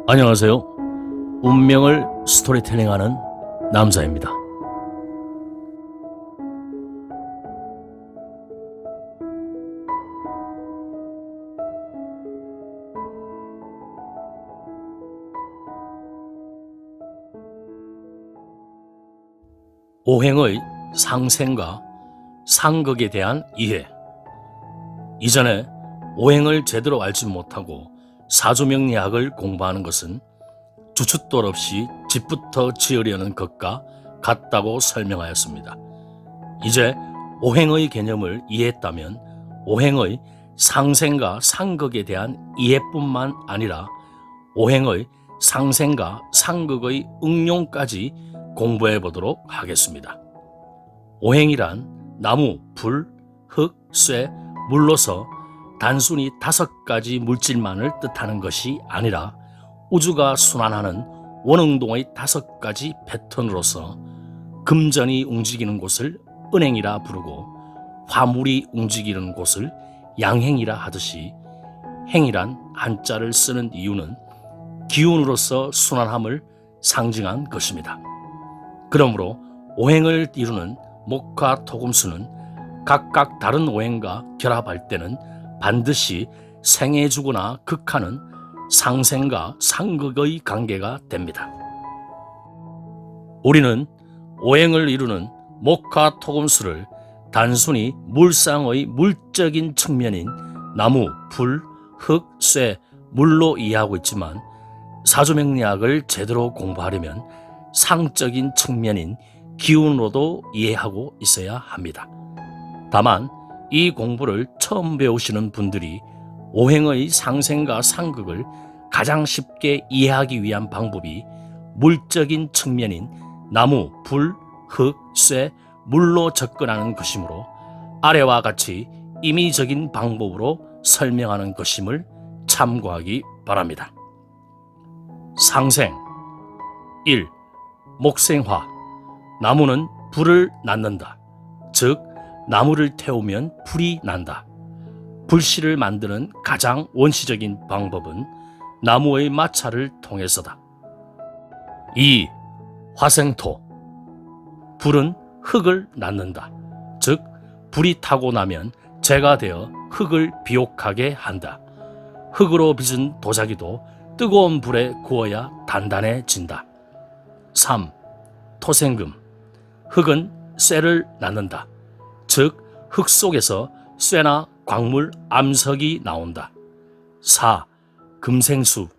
안녕하세요. 운명을 스토리텔링하는 남자입니다. 오행의 상생과 상극에 대한 이해. 이전에 오행을 제대로 알지 못하고 사주명리학을 공부하는 것은 주춧돌 없이 집부터 지으려는 것과 같다고 설명하였습니다. 이제 오행의 개념을 이해했다면 오행의 상생과 상극에 대한 이해뿐만 아니라 오행의 상생과 상극의 응용까지 공부해 보도록 하겠습니다. 오행이란 나무, 불, 흙, 쇠, 물로서 단순히 5가지 물질만을 뜻하는 것이 아니라 우주가 순환하는 원흥동의 5가지 패턴으로서 금전이 움직이는 곳을 은행이라 부르고 화물이 움직이는 곳을 양행이라 하듯이 행이란 한자를 쓰는 이유는 기운으로서 순환함을 상징한 것입니다. 그러므로 오행을 이루는 목화 토금수는 각각 다른 오행과 결합할 때는 반드시 생해주거나 극하는 상생과 상극의 관계가 됩니다. 우리는 오행을 이루는 목화 토금수를 단순히 물상의 물적인 측면인 나무, 불, 흙, 쇠, 물로 이해하고 있지만 사주명리학을 제대로 공부하려면 상적인 측면인 기운으로도 이해하고 있어야 합니다. 다만 이 공부를 처음 배우시는 분들이 오행의 상생과 상극을 가장 쉽게 이해하기 위한 방법이 물적인 측면인 나무, 불, 흙, 쇠, 물로 접근하는 것이므로 아래와 같이 임의적인 방법으로 설명하는 것임을 참고하기 바랍니다. 상생 1. 목생화. 나무는 불을 낳는다. 즉 나무를 태우면 불이 난다. 불씨를 만드는 가장 원시적인 방법은 나무의 마찰을 통해서다. 2. 화생토. 불은 흙을 낳는다. 즉 불이 타고 나면 재가 되어 흙을 비옥하게 한다. 흙으로 빚은 도자기도 뜨거운 불에 구워야 단단해진다. 3. 토생금. 흙은 쇠를 낳는다. 즉 흙 속에서 쇠나 광물, 암석이 나온다. 4. 금생수.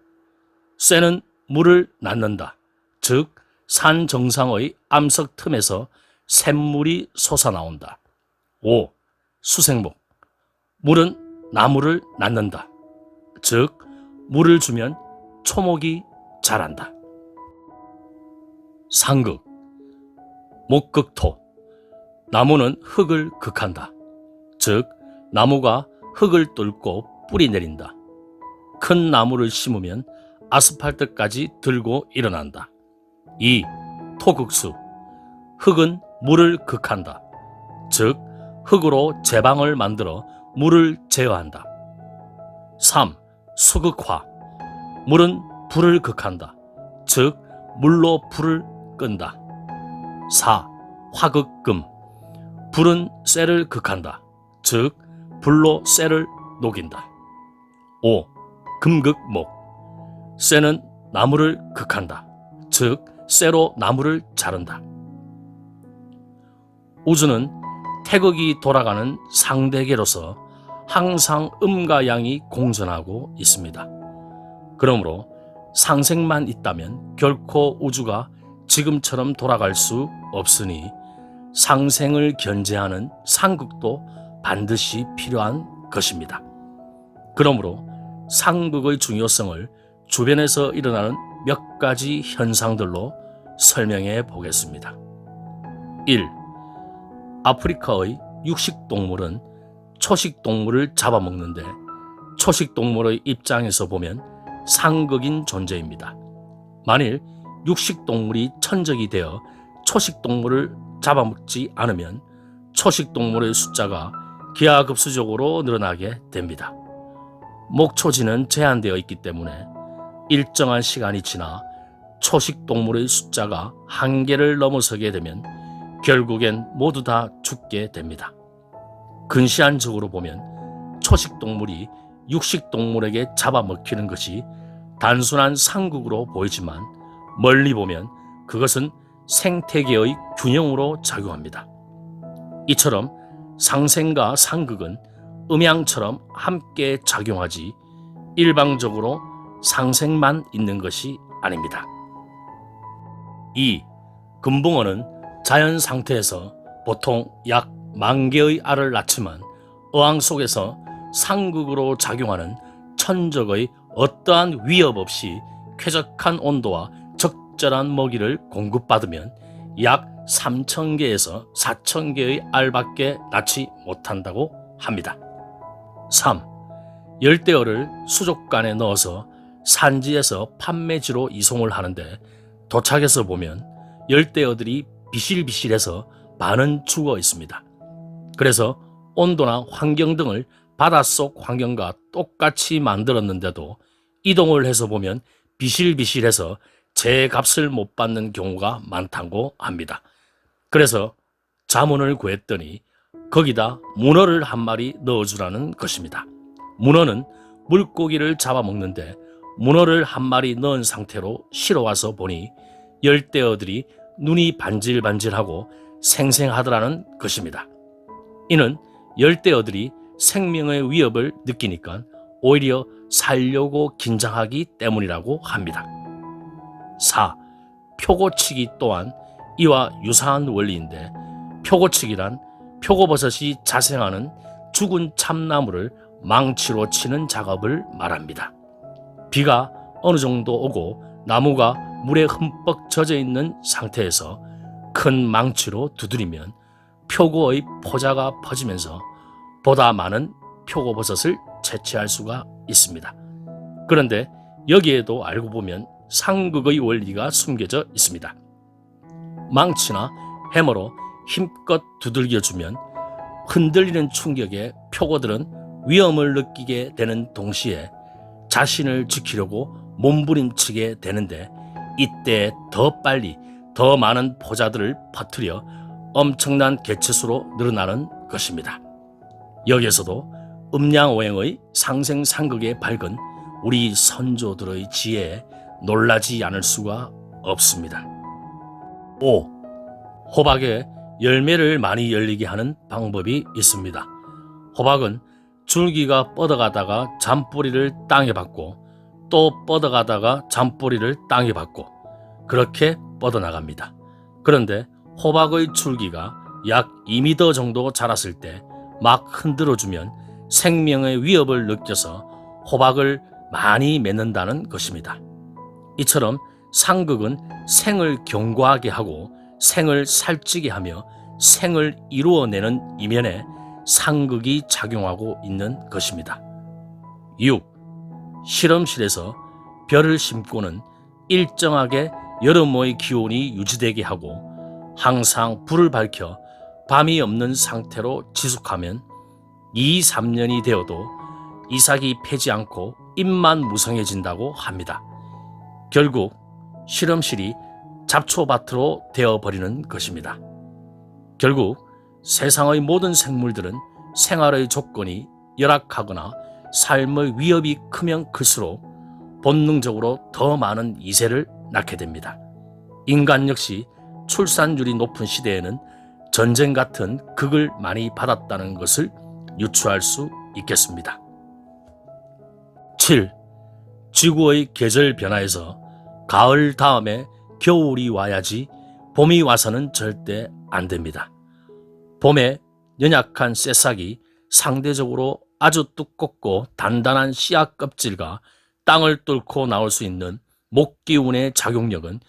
쇠는 물을 낳는다. 즉 산 정상의 암석 틈에서 샘물이 솟아나온다. 5. 수생목. 물은 나무를 낳는다. 즉 물을 주면 초목이 자란다. 상극. 목극토. 나무는 흙을 극한다. 즉 나무가 흙을 뚫고 뿌리 내린다. 큰 나무를 심으면 아스팔트까지 들고 일어난다. 2. 토극수. 흙은 물을 극한다. 즉 흙으로 제방을 만들어 물을 제어한다. 3. 수극화. 물은 불을 극한다. 즉 물로 불을 끈다. 4. 화극금. 불은 쇠를 극한다. 즉 불로 쇠를 녹인다. 5. 금극목. 쇠는 나무를 극한다. 즉 쇠로 나무를 자른다. 우주는 태극이 돌아가는 상대계로서 항상 음과 양이 공존하고 있습니다. 그러므로 상생만 있다면 결코 우주가 지금처럼 돌아갈 수 없으니 상생을 견제하는 상극도 반드시 필요한 것입니다. 그러므로 상극의 중요성을 주변에서 일어나는 몇 가지 현상들로 설명해 보겠습니다. 1. 아프리카의 육식동물은 초식동물을 잡아먹는데 초식동물의 입장에서 보면 상극인 존재입니다. 만일 육식동물이 천적이 되어 초식동물을 잡아먹지 않으면 초식동물의 숫자가 기하급수적으로 늘어나게 됩니다. 목초지는 제한되어 있기 때문에 일정한 시간이 지나 초식 동물의 숫자가 한계를 넘어서게 되면 결국엔 모두 다 죽게 됩니다. 근시안적으로 보면 초식 동물이 육식 동물에게 잡아먹히는 것이 단순한 상극으로 보이지만 멀리 보면 그것은 생태계의 균형으로 작용합니다. 이처럼 상생과 상극은 음양처럼 함께 작용하지 일방적으로 상생만 있는 것이 아닙니다. 2. 금붕어는 자연 상태에서 보통 약 10,000개의 알을 낳지만 어항 속에서 상극으로 작용하는 천적의 어떠한 위협 없이 쾌적한 온도와 적절한 먹이를 공급받으면 약 3,000개에서 4,000개의 알밖에 낳지 못한다고 합니다. 3. 열대어를 수족관에 넣어서 산지에서 판매지로 이송을 하는데 도착해서 보면 열대어들이 비실비실해서 반은 죽어 있습니다. 그래서 온도나 환경 등을 바닷속 환경과 똑같이 만들었는데도 이동을 해서 보면 비실비실해서 제 값을 못 받는 경우가 많다고 합니다. 그래서 자문을 구했더니 거기다 문어를 한 마리 넣어주라는 것입니다. 문어는 물고기를 잡아먹는데 문어를 한 마리 넣은 상태로 실어와서 보니 열대어들이 눈이 반질반질하고 생생하더라는 것입니다. 이는 열대어들이 생명의 위협을 느끼니까 오히려 살려고 긴장하기 때문이라고 합니다. 4. 표고치기 또한 이와 유사한 원리인데 표고치기란 표고버섯이 자생하는 죽은 참나무를 망치로 치는 작업을 말합니다. 비가 어느 정도 오고 나무가 물에 흠뻑 젖어 있는 상태에서 큰 망치로 두드리면 표고의 포자가 퍼지면서 보다 많은 표고버섯을 채취할 수가 있습니다. 그런데 여기에도 알고 보면 상극의 원리가 숨겨져 있습니다. 망치나 해머로 힘껏 두들겨주면 흔들리는 충격에 표고들은 위험을 느끼게 되는 동시에 자신을 지키려고 몸부림치게 되는데 이때 더 빨리 더 많은 포자들을 퍼뜨려 엄청난 개체수로 늘어나는 것입니다. 여기에서도 음양오행의 상생상극에 밝은 우리 선조들의 지혜에 놀라지 않을 수가 없습니다. 5. 호박에 열매를 많이 열리게 하는 방법이 있습니다. 호박은 줄기가 뻗어가다가 잔뿌리를 땅에 박고 또 뻗어가다가 잔뿌리를 땅에 박고 그렇게 뻗어나갑니다. 그런데 호박의 줄기가 약 2m 정도 자랐을 때 막 흔들어주면 생명의 위협을 느껴서 호박을 많이 맺는다는 것입니다. 이처럼 상극은 생을 견고하게 하고 생을 살찌게 하며 생을 이루어내는 이면에 상극이 작용하고 있는 것입니다. 6. 실험실에서 벼를 심고는 일정하게 여름의 기온이 유지되게 하고 항상 불을 밝혀 밤이 없는 상태로 지속하면 2, 3년이 되어도 이삭이 패지 않고 잎만 무성해진다고 합니다. 결국 실험실이 잡초밭으로 되어버리는 것입니다. 결국 세상의 모든 생물들은 생활의 조건이 열악하거나 삶의 위협이 크면 클수록 본능적으로 더 많은 이세를 낳게 됩니다. 인간 역시 출산율이 높은 시대에는 전쟁 같은 극을 많이 받았다는 것을 유추할 수 있겠습니다. 7. 지구의 계절 변화에서 가을 다음에 겨울이 와야지 봄이 와서는 절대 안 됩니다. 봄에 연약한 새싹이 상대적으로 아주 두껍고 단단한 씨앗 껍질과 땅을 뚫고 나올 수 있는 목기운의 작용력은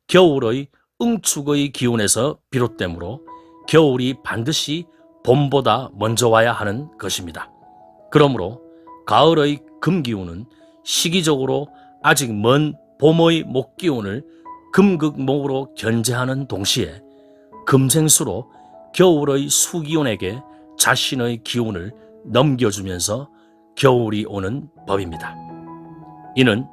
겨울의 응축의 기운에서 비롯되므로 겨울이 반드시 봄보다 먼저 와야 하는 것입니다. 그러므로 가을의 금기운은 시기적으로 아직 먼 봄의 목기운을 금극목으로 견제하는 동시에 금생수로 겨울의 수기운에게 자신의 기운을 넘겨주면서 겨울이 오는 법입니다. 이는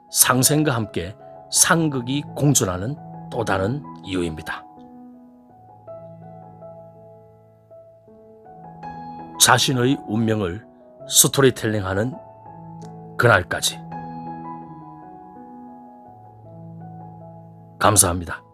상생과 함께 상극이 공존하는 또 다른 이유입니다. 자신의 운명을 스토리텔링하는 그날까지. 감사합니다.